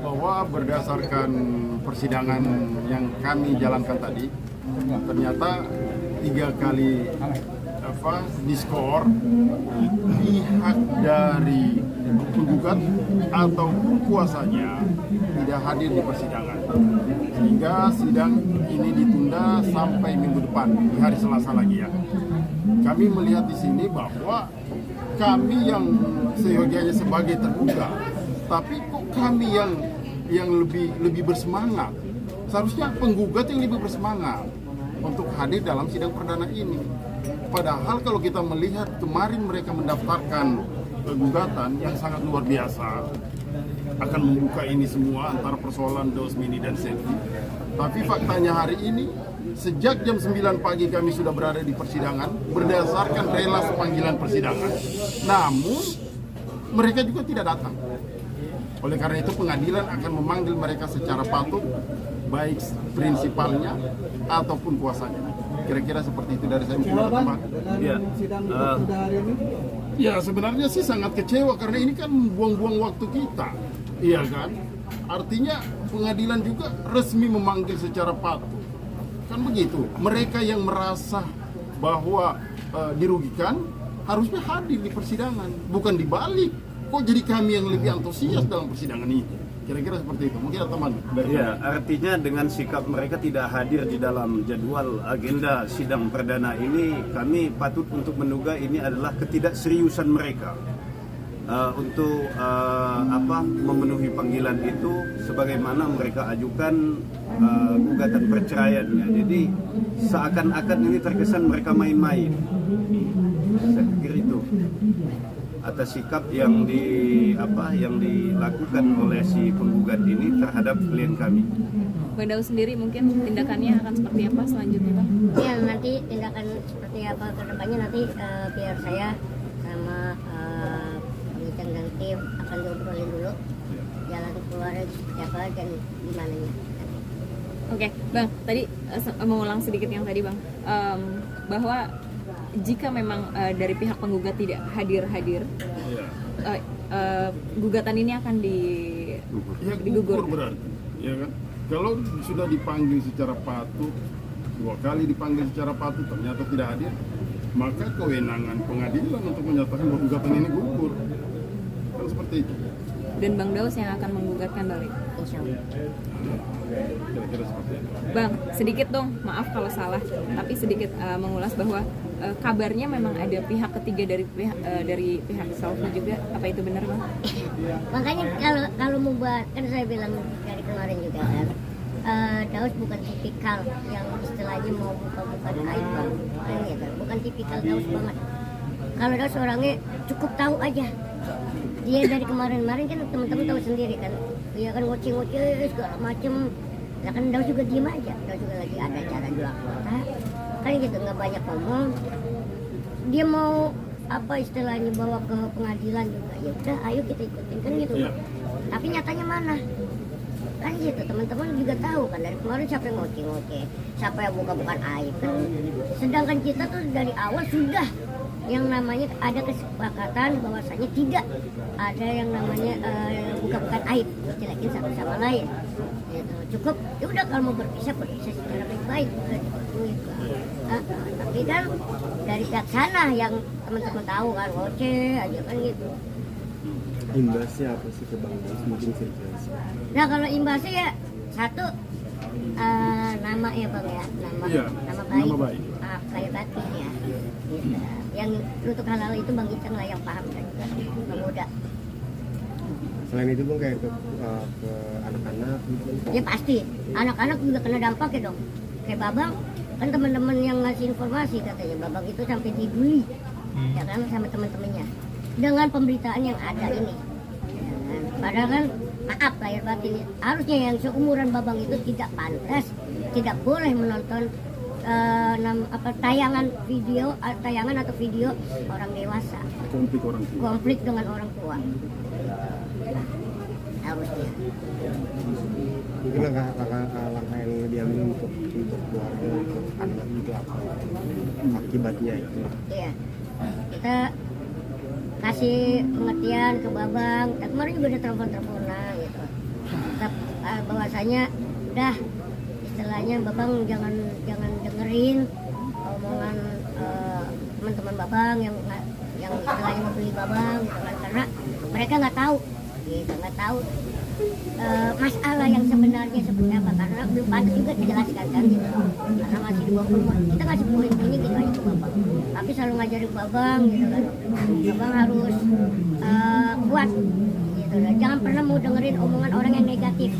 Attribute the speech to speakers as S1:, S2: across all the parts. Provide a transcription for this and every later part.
S1: bahwa berdasarkan persidangan yang kami jalankan tadi, ternyata 3 kali diskor pihak dari penggugat ataupun kuasanya tidak hadir di persidangan, sehingga sidang ini ditunda sampai minggu depan di hari Selasa lagi ya. Kami melihat di sini bahwa kami yang seyogianya sebagai terduga, tapi kok kami yang lebih bersemangat. Seharusnya penggugat yang lebih bersemangat untuk hadir dalam sidang perdana ini. Padahal kalau kita melihat kemarin mereka mendaftarkan gugatan yang sangat luar biasa, akan membuka ini semua antara persoalan Daus Mini dan Selvi. Tapi faktanya hari ini, sejak jam 9 pagi kami sudah berada di persidangan berdasarkan relas panggilan persidangan. Namun mereka juga tidak datang. Oleh karena itu pengadilan akan memanggil mereka secara patut, baik prinsipalnya ataupun kuasanya. Kira-kira seperti itu dari saya. Ya sebenarnya sih sangat kecewa karena ini kan buang-buang waktu kita, iya kan? Artinya pengadilan juga resmi memanggil secara patut, kan begitu. Mereka yang merasa bahwa dirugikan harusnya hadir di persidangan, bukan dibalik. Kok jadi kami yang lebih antusias dalam persidangan ini? Kira-kira seperti itu. Mungkin teman.
S2: Ya, artinya dengan sikap mereka tidak hadir di dalam jadwal agenda sidang perdana ini, kami patut untuk menduga ini adalah ketidakseriusan mereka untuk memenuhi panggilan itu sebagaimana mereka ajukan gugatan perceraiannya. Jadi seakan-akan ini terkesan mereka main-main. Saya pikir itu atas sikap yang dilakukan oleh si penggugat ini terhadap klien kami.
S3: Bang Daus sendiri mungkin tindakannya akan seperti apa selanjutnya, Bang?
S4: Ya, nanti tindakan seperti apa ke depannya nanti biar saya sama penyidik dan tim akan diobrolin dulu jalan keluarnya seperti apa dan gimananya.
S3: Oke, Bang, tadi mengulang sedikit yang tadi, Bang, bahwa jika memang dari pihak penggugat tidak hadir, gugatan ini akan digugur
S1: berarti, ya kan? Kalau sudah dipanggil secara patut, 2 kali dipanggil secara patut ternyata tidak hadir, maka kewenangan pengadilan untuk menyatakan bahwa gugatan ini gugur, kan seperti itu.
S3: Dan Bang Daus yang akan menggugatkan balik.
S4: Insya Allah.
S1: Kira-kira seperti itu.
S3: Bang, sedikit dong, maaf kalau salah, tapi sedikit mengulas bahwa kabarnya memang ada pihak ketiga dari pihak Selvi juga. Apa itu benar, Bang?
S4: Makanya kalau mau buat, kan saya bilang dari kemarin juga kan, Daus bukan tipikal yang istilahnya mau buka-buka aib, Bang. Kan, bukan tipikal Daus banget. Kalau Daus orangnya cukup tahu aja. Dia dari kemarin-kemarin kan teman-teman tahu sendiri kan, dia kan ngoceh-ngoceh segala macem. Nah kan Daus juga diem aja, Daus juga lagi ada acara di luar kota, kan gitu nggak banyak ngomong. Dia mau apa istilahnya bawa ke pengadilan juga, ya udah ayo kita ikutin kan gitu. Tapi nyatanya mana? Kan gitu, teman-teman juga tahu kan dari kemarin siapa yang ngoceh-ngoceh, siapa yang buka-bukan aib kan. Sedangkan kita tuh dari awal sudah yang namanya ada kesepakatan bahwasanya tidak ada yang namanya buka-bukan aib, jelekin satu sama lain. Gitu. Cukup, ya udah kalau mau berpisah secara baik-baik. Tapi kan dari pihak sana yang teman-teman tahu kan ngoceh aja kan gitu.
S5: Imbasnya apa sih ke Bang Daus? Mungkin saya jelaskan.
S4: Nah kalau imbasnya ya satu nama ya Bang ya, nama baik. Lahir batin ya. Gitu. Yang untuk hal-hal itu Bang Icang lah yang paham dan juga pemuda.
S5: Selain itu Bang kayak ke anak-anak gitu.
S4: Ya pasti, anak-anak juga kena dampaknya dong. Kayak Babang, kan teman-teman yang ngasih informasi katanya Babang itu sampai dibully, ya kan sama teman-temannya. Dengan pemberitaan yang ada ini. Ya kan? Padahal kan maaf lahir batin, harusnya yang seumuran Babang itu tidak pantas, tidak boleh menonton tayangan atau video orang dewasa, konflik dengan orang tua. Harusnya
S5: mungkin langkah yang diambil untuk keluarga, untuk anak itu apa akibatnya itu?
S4: Iya, kita kasih pengertian ke Babang. Kemarin juga udah telepon-teleponan gitu. tetap bahwasanya udah istilahnya babang jangan dengerin omongan teman-teman babang yang istilahnya membeli babang gitu kan, karena mereka nggak tahu masalah yang sebenarnya seperti apa, karena belum pantas juga dijelaskan kan gitu, karena masih di bawah umur. Kita ngasih poin ini gitu aja ke babang, tapi selalu ngajarin babang gitu kan, babang harus kuat gitu kan. Jangan pernah mau dengerin omongan orang yang negatif,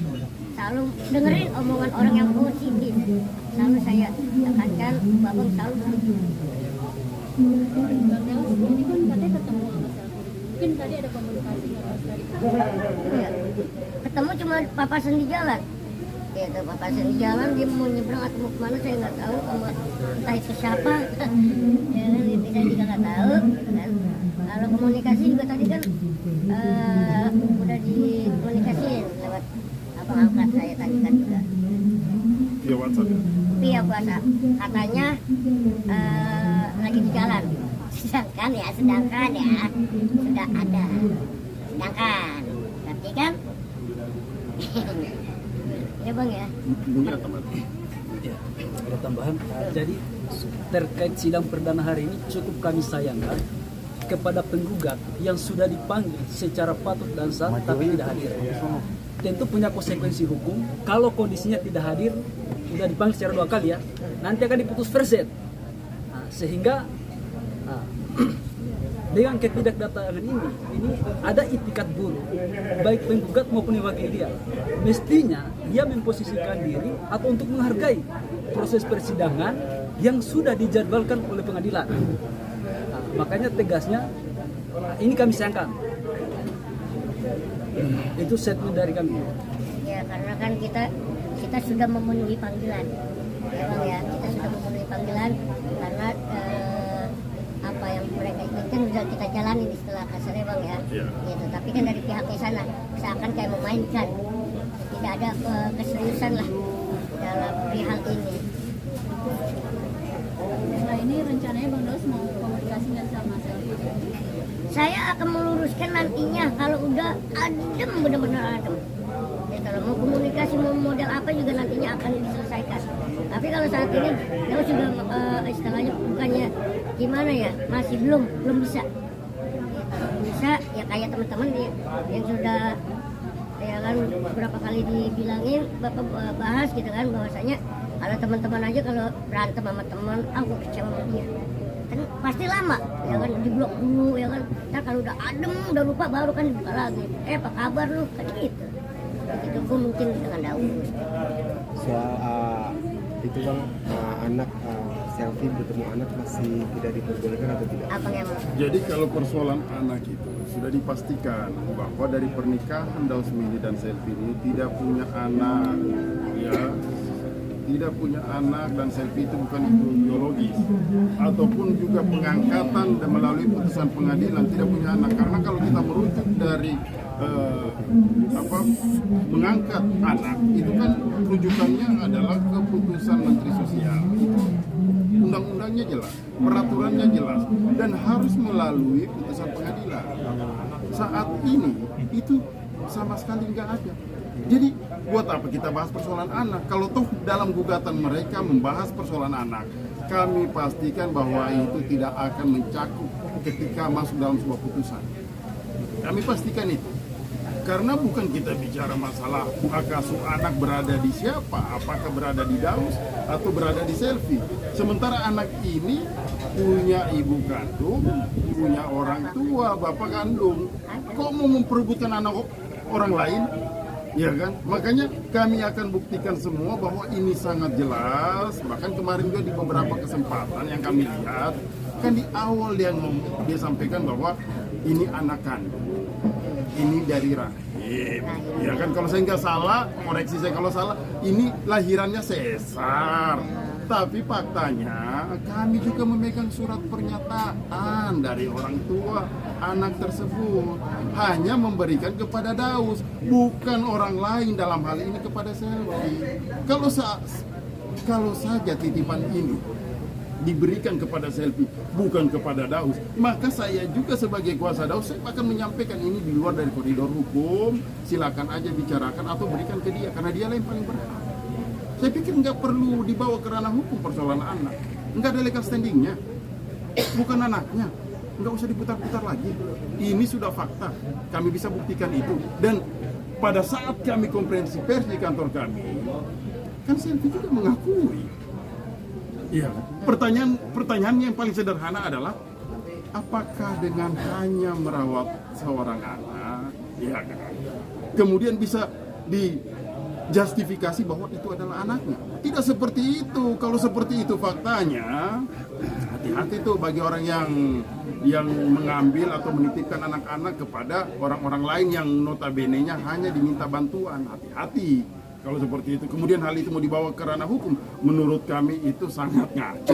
S4: selalu dengerin omongan orang yang positif. Selalu saya tekankan, babang selalu setuju.
S6: Ini kan katanya ketemu sama Selvi. Mungkin tadi ada komunikasi nggak Mas dari
S4: Ya. Ketemu cuma papasan di jalan. Ya, papasan di jalan, dia mau nyebrang atau mau kemana saya nggak tahu, sama entah itu siapa. Ya kan, saya juga nggak tahu. Kan. Kalau komunikasi juga tadi kan udah dikomunikasiin lewat abang angkat saya tadi kan juga.
S1: Via WhatsApp.
S4: Via WhatsApp. Katanya lagi di jalan. Sedangkan ya sudah ada. Sedangkan, tapi kan ya bang ya.
S7: Ya, ada tambahan. Jadi terkait sidang perdana hari ini cukup kami sayangkan kepada penggugat yang sudah dipanggil secara patut dan sah tapi tidak hadir. Tentu punya konsekuensi hukum. Kalau kondisinya tidak hadir, sudah dipanggil secara 2 kali ya, nanti akan diputus verset. Nah, sehingga dengan ketidakdatangan ini ada itikat buruk baik penggugat maupun yang wakil dia. Mestinya dia memposisikan diri atau untuk menghargai proses persidangan yang sudah dijadwalkan oleh pengadilan. Nah, makanya tegasnya ini kami sayangkan. Itu statement dari kami.
S4: Ya karena kan kita sudah memenuhi panggilan, ya bang ya, kita sudah memenuhi panggilan karena apa yang mereka inginkan sudah kita jalani di setelah kasarnya bang ya. Gitu. Tapi kan dari pihaknya sana seakan kayak memainkan, tidak ada keseriusan lah dalam perihal ini.
S6: Nah ini rencananya Bang Daus mau komunikasi nggak sama Selvi?
S4: Saya akan meluruskan nantinya kalau udah adem, benar-benar adem. Ya, kalau mau komunikasi mau model apa juga nantinya akan diselesaikan. Tapi kalau saat ini dia sudah istilahnya bukannya gimana ya, masih belum bisa. Ya, kalau bisa ya kayak teman-teman yang sudah ya kan beberapa kali dibilangin bapak bahas gitu kan, bahwasanya kalau teman-teman aja kalau berantem sama teman, aku kecewa sama dia. Kan pasti lama ya kan, diblok dulu ya kan, ntar kalau udah adem udah lupa baru kan dibuka lagi, apa kabar lu kan gitu. Itu pun mungkin dengan Daus.
S5: Soal itu bang, anak Selvi bertemu anak masih tidak diperbolehkan atau tidak?
S4: Apa yang
S1: Jadi kalau persoalan anak itu sudah dipastikan bahwa dari pernikahan Daus Mini dan Selvi ini tidak punya anak, ya, tidak punya anak, dan Selvi itu bukan ibu biologis ataupun juga pengangkatan dan melalui putusan pengadilan tidak punya anak. Karena kalau kita merujuk dari mengangkat anak itu kan rujukannya adalah keputusan Menteri Sosial. Undang-undangnya jelas, peraturannya jelas, dan harus melalui putusan pengadilan. Saat ini itu sama sekali nggak ada. Jadi buat apa kita bahas persoalan anak kalau toh dalam gugatan mereka membahas persoalan anak? Kami pastikan bahwa itu tidak akan mencakup ketika masuk dalam sebuah putusan. Kami pastikan itu. Karena bukan kita bicara masalah asuh anak berada di siapa, apakah berada di Daus atau berada di Selvi. Sementara anak ini punya ibu kandung, punya orang tua, bapak kandung. Kok mau memperebutkan anak orang lain? Ya kan? Makanya kami akan buktikan semua bahwa ini sangat jelas. Bahkan kemarin juga di beberapa kesempatan yang kami lihat, kan di awal dia sampaikan bahwa ini anak kandung, ini dari rahim. Ya kan, kalau saya nggak salah, koreksi saya kalau salah, ini lahirannya sesar. Tapi faktanya kami juga memegang surat pernyataan dari orang tua anak tersebut, hanya memberikan kepada Daus, bukan orang lain, dalam hal ini kepada Selvi. Kalau saja titipan ini diberikan kepada Selfie, bukan kepada Daus, maka saya juga sebagai kuasa Daus, saya akan menyampaikan ini di luar dari koridor hukum, silakan aja bicarakan atau berikan ke dia, karena dia yang paling berhak. Saya pikir nggak perlu dibawa ke ranah hukum persoalan anak, nggak ada legal standingnya, bukan anaknya, nggak usah diputar-putar lagi. Ini sudah fakta, kami bisa buktikan itu. Dan pada saat kami konferensi pers di kantor kami, kan Selfie juga mengakui. Iya. Pertanyaan yang paling sederhana adalah, apakah dengan hanya merawat seorang anak, ya kan, kemudian bisa dijustifikasi bahwa itu adalah anaknya? Tidak seperti itu. Kalau seperti itu faktanya, hati-hati tuh bagi orang yang mengambil atau menitipkan anak-anak kepada orang-orang lain yang notabene-nya hanya diminta bantuan. Hati-hati kalau seperti itu. Kemudian hal itu mau dibawa ke ranah hukum, menurut kami itu sangat ngaco.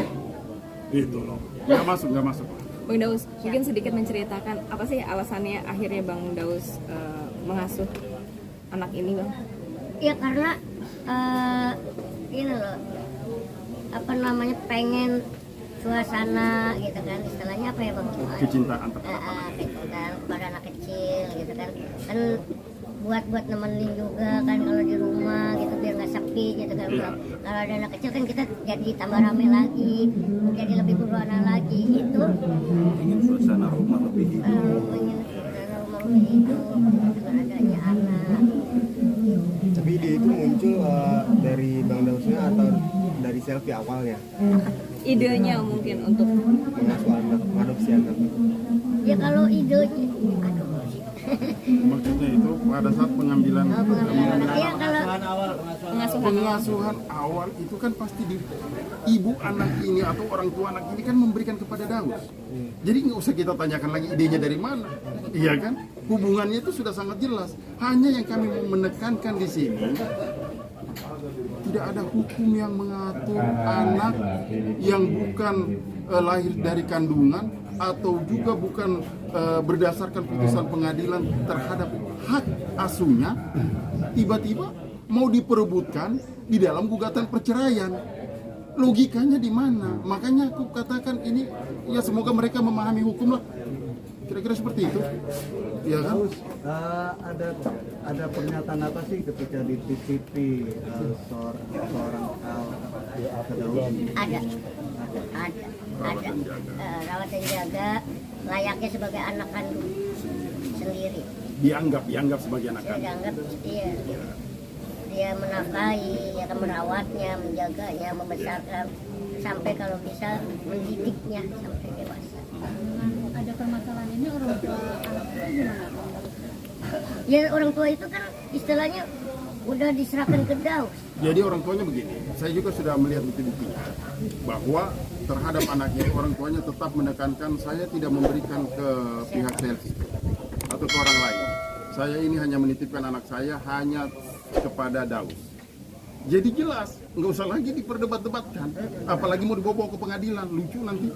S1: Itu loh. Nggak masuk.
S3: Bang Daus, mungkin sedikit menceritakan apa sih alasannya akhirnya Bang Daus mengasuh anak ini, Bang?
S4: Ya karena ini loh, apa namanya, pengen suasana gitu kan, istilahnya apa ya Bang?
S1: Kecintaan terhadap
S4: Kecintaan kepada anak kecil gitu kan buat nemenin juga kan kalau di rumah gitu, biar nggak sepi gitu kan. Kalau ada anak kecil kan kita jadi tambah rame lagi, jadi lebih berwarna lagi itu.
S2: Ingin suasana rumah lebih hidup.
S4: Ingin suasana rumah lebih hidup dengan adanya anak.
S5: Tapi ide itu muncul dari Bang Dausnya atau dari Selfie awalnya?
S3: Idenya mungkin untuk
S5: Mengasuh anak, mengadopsi anak.
S4: Ya kalau idenya,
S1: maksudnya itu pada saat pengambilan
S4: ya kalau
S1: pengasuhan awal itu kan pasti ibu anak ini atau orang tua anak ini kan memberikan kepada Daus. Jadi nggak usah kita tanyakan lagi idenya dari mana, iya kan? Hubungannya itu sudah sangat jelas. Hanya yang kami mau menekankan di sini, tidak ada hukum yang mengatur anak yang bukan lahir dari kandungan atau juga bukan berdasarkan putusan pengadilan terhadap hak asuhnya, tiba-tiba mau diperebutkan di dalam gugatan perceraian. Logikanya di mana? Makanya aku katakan ini, ya semoga mereka memahami hukum lah. Kira-kira seperti itu. Ya kan?
S8: Ada pernyataan apa sih ketika dititipi seorang ke Daus?
S4: ada rawat dan jaga layaknya sebagai anak kandung sendiri.
S1: Dianggap sebagai anak
S4: Saya
S1: kandung.
S4: dianggap dia menafkahi, ya kan, merawatnya, menjaganya, membesarkan sampai kalau bisa mendidiknya sampai dewasa.
S6: Dengan ada permasalahan ini orang tua anak itu gimana?
S4: Ya orang tua itu kan istilahnya udah diserahkan ke Daus.
S1: Jadi orang tuanya begini, saya juga sudah melihat bukti-buktinya bahwa terhadap anaknya orang tuanya tetap menekankan saya tidak memberikan ke pihak Selfie atau ke orang lain. Saya ini hanya menitipkan anak saya hanya kepada Daus. Jadi jelas, nggak usah lagi diperdebat-debatkan, apalagi mau dibawa ke pengadilan, lucu nanti.